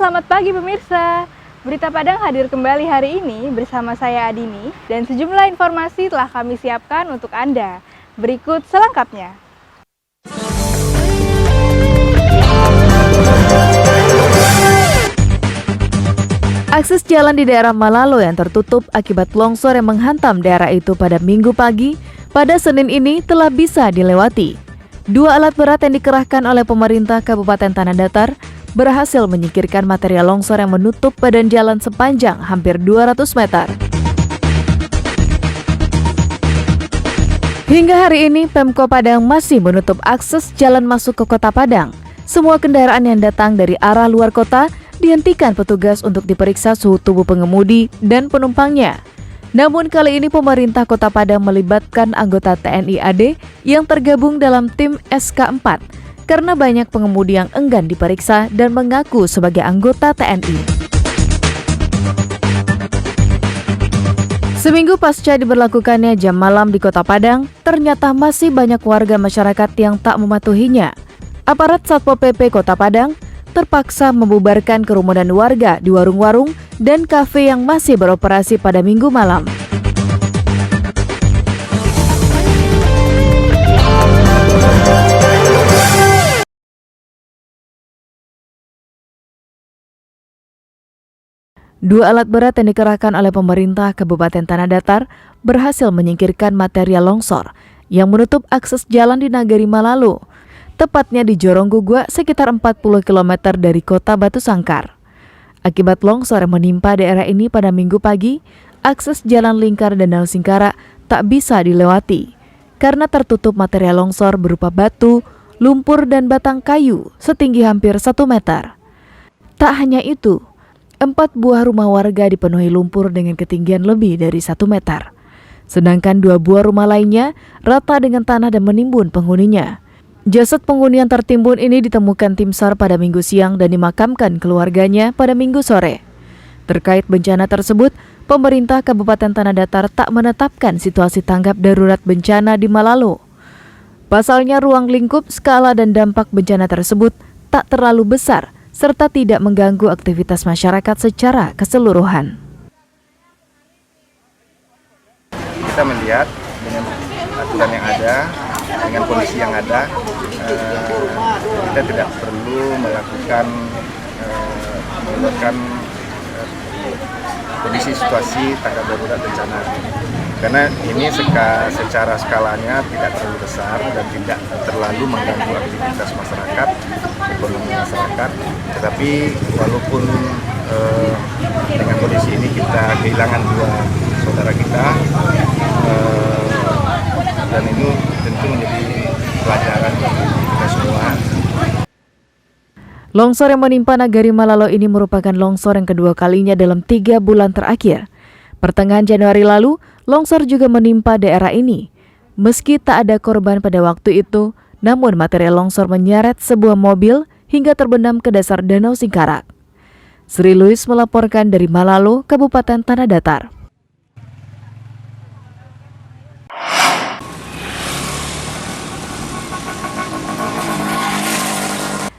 Selamat pagi pemirsa. Berita Padang hadir kembali hari ini bersama saya Adini dan sejumlah informasi telah kami siapkan untuk Anda. Berikut selengkapnya. Akses jalan di daerah Malalo yang tertutup akibat longsor yang menghantam daerah itu pada Minggu pagi, pada Senin ini telah bisa dilewati. Dua alat berat yang dikerahkan oleh pemerintah Kabupaten Tanah Datar berhasil menyingkirkan material longsor yang menutup badan jalan sepanjang hampir 200 meter. Hingga hari ini, Pemko Padang masih menutup akses jalan masuk ke Kota Padang. Semua kendaraan yang datang dari arah luar kota dihentikan petugas untuk diperiksa suhu tubuh pengemudi dan penumpangnya. Namun kali ini pemerintah Kota Padang melibatkan anggota TNI AD yang tergabung dalam tim SK4 karena banyak pengemudi yang enggan diperiksa dan mengaku sebagai anggota TNI. Seminggu pasca diberlakukannya jam malam di Kota Padang, ternyata masih banyak warga masyarakat yang tak mematuhinya. Aparat Satpol PP Kota Padang terpaksa membubarkan kerumunan warga di warung-warung dan kafe yang masih beroperasi pada Minggu malam. Dua alat berat yang dikerahkan oleh pemerintah Kabupaten Tanah Datar berhasil menyingkirkan material longsor yang menutup akses jalan di Nagari Malalo, tepatnya di Jorong Gugua sekitar 40 km dari kota Batu Sangkar. Akibat longsor yang menimpa daerah ini pada Minggu pagi, akses jalan lingkar Danau Singkara tak bisa dilewati karena tertutup material longsor berupa batu, lumpur dan batang kayu setinggi hampir 1 meter. Tak hanya itu, 4 buah rumah warga dipenuhi lumpur dengan ketinggian lebih dari 1 meter. Sedangkan 2 buah rumah lainnya rata dengan tanah dan menimbun penghuninya. Jasad penghuni yang tertimbun ini ditemukan tim SAR pada Minggu siang dan dimakamkan keluarganya pada Minggu sore. Terkait bencana tersebut, pemerintah Kabupaten Tanah Datar tak menetapkan situasi tanggap darurat bencana di Malalo. Pasalnya ruang lingkup, skala dan dampak bencana tersebut tak terlalu besar serta tidak mengganggu aktivitas masyarakat secara keseluruhan. Kita melihat dengan aturan yang ada, dengan kondisi yang ada, kita tidak perlu melakukan kondisi situasi tanggap darurat bencana. Karena ini secara skalanya tidak terlalu besar dan tidak terlalu mengganggu aktivitas masyarakat, ekonomi masyarakat. Tetapi walaupun dengan kondisi ini kita kehilangan 2 saudara kita, dan ini tentu menjadi pelajaran bagi kita semua. Longsor yang menimpa Nagari Malalo ini merupakan longsor yang kedua kalinya dalam 3 bulan terakhir. Pertengahan Januari lalu, longsor juga menimpa daerah ini. Meski tak ada korban pada waktu itu, namun material longsor menyeret sebuah mobil hingga terbenam ke dasar Danau Singkarak. Sri Louis melaporkan dari Malalo, Kabupaten Tanah Datar.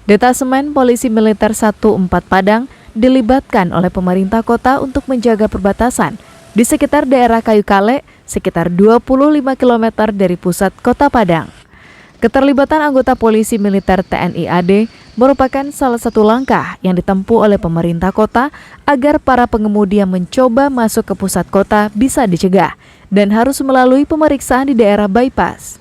Detasemen Polisi Militer 14 Padang dilibatkan oleh pemerintah kota untuk menjaga perbatasan di sekitar daerah Kayu Kale, sekitar 25 km dari pusat Kota Padang. Keterlibatan anggota polisi militer TNI AD merupakan salah satu langkah yang ditempuh oleh pemerintah kota agar para pengemudi yang mencoba masuk ke pusat kota bisa dicegah dan harus melalui pemeriksaan di daerah bypass.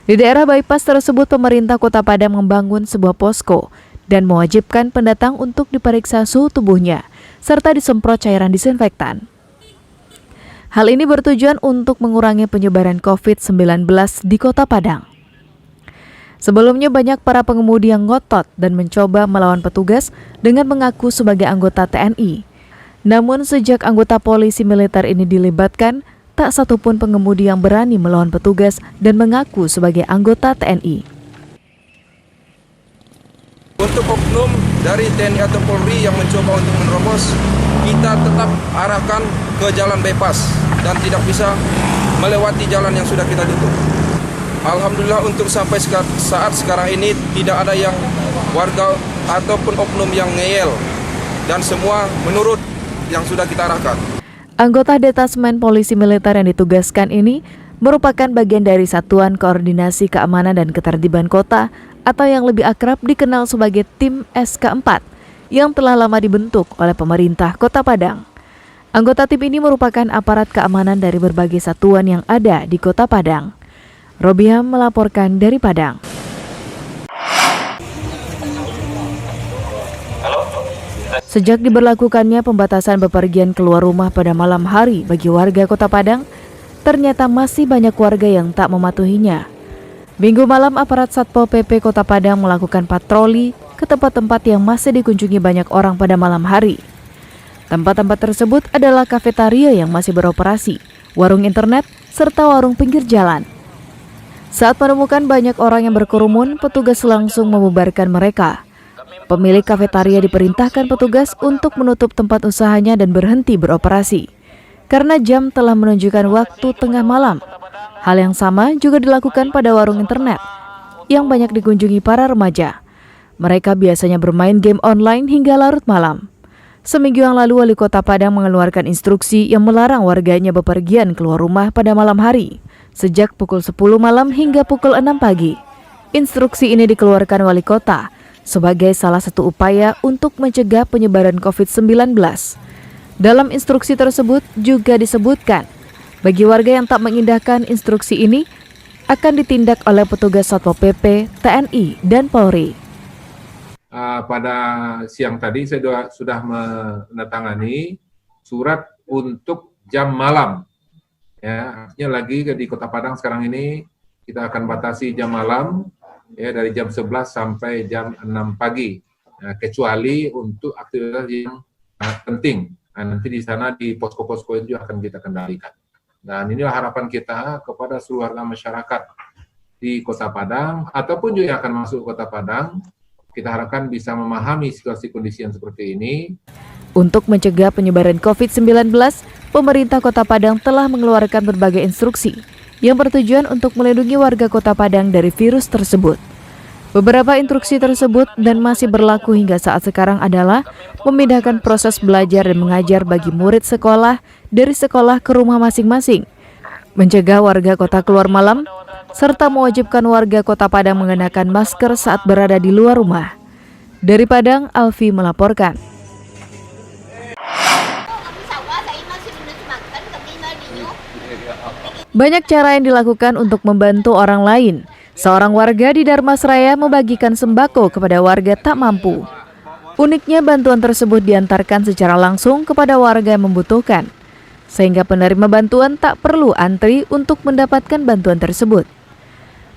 Di daerah bypass tersebut, pemerintah Kota Padang membangun sebuah posko dan mewajibkan pendatang untuk diperiksa suhu tubuhnya serta disemprot cairan disinfektan. Hal ini bertujuan untuk mengurangi penyebaran COVID-19 di Kota Padang. Sebelumnya banyak para pengemudi yang ngotot dan mencoba melawan petugas dengan mengaku sebagai anggota TNI. Namun sejak anggota polisi militer ini dilibatkan, tak satupun pengemudi yang berani melawan petugas dan mengaku sebagai anggota TNI. Untuk oknum dari TNI atau Polri yang mencoba untuk menerobos, kita tetap arahkan ke jalan bypass dan tidak bisa melewati jalan yang sudah kita tutup. Alhamdulillah untuk sampai saat sekarang ini tidak ada yang warga ataupun oknum yang ngeyel dan semua menurut yang sudah kita arahkan. Anggota Detasmen Polisi Militer yang ditugaskan ini merupakan bagian dari Satuan Koordinasi Keamanan dan Ketertiban Kota atau yang lebih akrab dikenal sebagai Tim SK4 yang telah lama dibentuk oleh pemerintah Kota Padang. Anggota tim ini merupakan aparat keamanan dari berbagai satuan yang ada di Kota Padang. Robiam melaporkan dari Padang. Sejak diberlakukannya pembatasan bepergian keluar rumah pada malam hari bagi warga Kota Padang, ternyata masih banyak warga yang tak mematuhinya. Minggu malam aparat Satpol PP Kota Padang melakukan patroli ke tempat-tempat yang masih dikunjungi banyak orang pada malam hari. Tempat-tempat tersebut adalah kafetaria yang masih beroperasi, warung internet, serta warung pinggir jalan. Saat menemukan banyak orang yang berkerumun, petugas langsung membubarkan mereka. Pemilik kafetaria diperintahkan petugas untuk menutup tempat usahanya dan berhenti beroperasi, karena jam telah menunjukkan waktu tengah malam. Hal yang sama juga dilakukan pada warung internet yang banyak dikunjungi para remaja. Mereka biasanya bermain game online hingga larut malam. Seminggu yang lalu, Wali Kota Padang mengeluarkan instruksi yang melarang warganya bepergian keluar rumah pada malam hari, sejak pukul 10 malam hingga pukul 6 pagi. Instruksi ini dikeluarkan Wali Kota sebagai salah satu upaya untuk mencegah penyebaran COVID-19. Dalam instruksi tersebut juga disebutkan, bagi warga yang tak mengindahkan instruksi ini akan ditindak oleh petugas Satpol PP, TNI, dan Polri. Pada siang tadi saya sudah menandatangani surat untuk jam malam. Ya, artinya lagi di Kota Padang sekarang ini kita akan batasi jam malam ya dari jam 11 sampai jam 6 pagi. Nah, kecuali untuk aktivitas yang penting. Nah, nanti di sana di posko-posko itu akan kita kendalikan. Dan inilah harapan kita kepada seluruh warga masyarakat di Kota Padang ataupun juga yang akan masuk Kota Padang. Kita harapkan bisa memahami situasi kondisi yang seperti ini. Untuk mencegah penyebaran COVID-19, pemerintah Kota Padang telah mengeluarkan berbagai instruksi yang bertujuan untuk melindungi warga Kota Padang dari virus tersebut. Beberapa instruksi tersebut dan masih berlaku hingga saat sekarang adalah memindahkan proses belajar dan mengajar bagi murid sekolah dari sekolah ke rumah masing-masing, mencegah warga kota keluar malam, serta mewajibkan warga Kota Padang mengenakan masker saat berada di luar rumah. Dari Padang, Alfi melaporkan. Banyak cara yang dilakukan untuk membantu orang lain. Seorang warga di Darmasraya membagikan sembako kepada warga tak mampu. Uniknya bantuan tersebut diantarkan secara langsung kepada warga yang membutuhkan, sehingga penerima bantuan tak perlu antri untuk mendapatkan bantuan tersebut.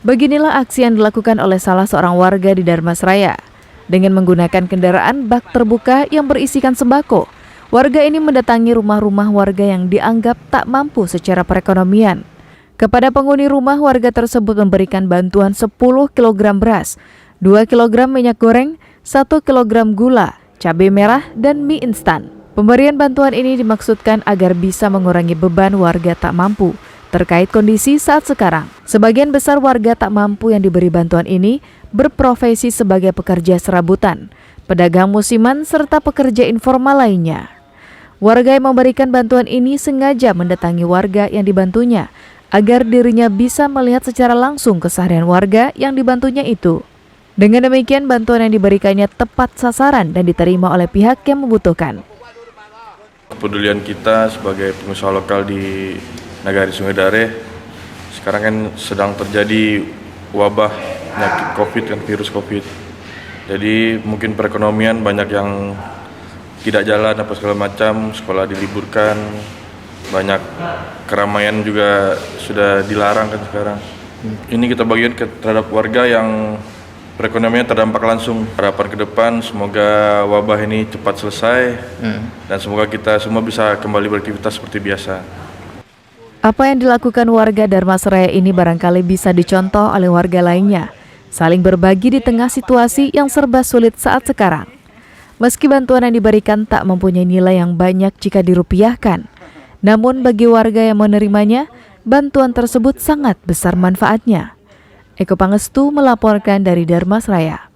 Beginilah aksi yang dilakukan oleh salah seorang warga di Darmasraya. Dengan menggunakan kendaraan bak terbuka yang berisikan sembako, warga ini mendatangi rumah-rumah warga yang dianggap tak mampu secara perekonomian. Kepada penghuni rumah, warga tersebut memberikan bantuan 10 kg beras, 2 kg minyak goreng, 1 kg gula, cabai merah, dan mie instan. Pemberian bantuan ini dimaksudkan agar bisa mengurangi beban warga tak mampu terkait kondisi saat sekarang. Sebagian besar warga tak mampu yang diberi bantuan ini berprofesi sebagai pekerja serabutan, pedagang musiman, serta pekerja informal lainnya. Warga yang memberikan bantuan ini sengaja mendatangi warga yang dibantunya agar dirinya bisa melihat secara langsung keseharian warga yang dibantunya itu. Dengan demikian, bantuan yang diberikannya tepat sasaran dan diterima oleh pihak yang membutuhkan. Kepedulian kita sebagai pengusaha lokal di Nagari Sungai Dare, sekarang kan sedang terjadi wabah penyakit COVID dan virus COVID. Jadi mungkin perekonomian banyak yang tidak jalan apa segala macam, sekolah diliburkan, banyak keramaian juga sudah dilarang kan sekarang. Ini kita bagian terhadap warga yang perekonomian terdampak langsung. Harapan ke depan semoga wabah ini cepat selesai dan semoga kita semua bisa kembali beraktivitas seperti biasa. Apa yang dilakukan warga Darmasraya ini barangkali bisa dicontoh oleh warga lainnya, saling berbagi di tengah situasi yang serba sulit saat sekarang. Meski bantuan yang diberikan tak mempunyai nilai yang banyak jika dirupiahkan, namun bagi warga yang menerimanya, bantuan tersebut sangat besar manfaatnya. Eko Pangestu melaporkan dari Darmasraya.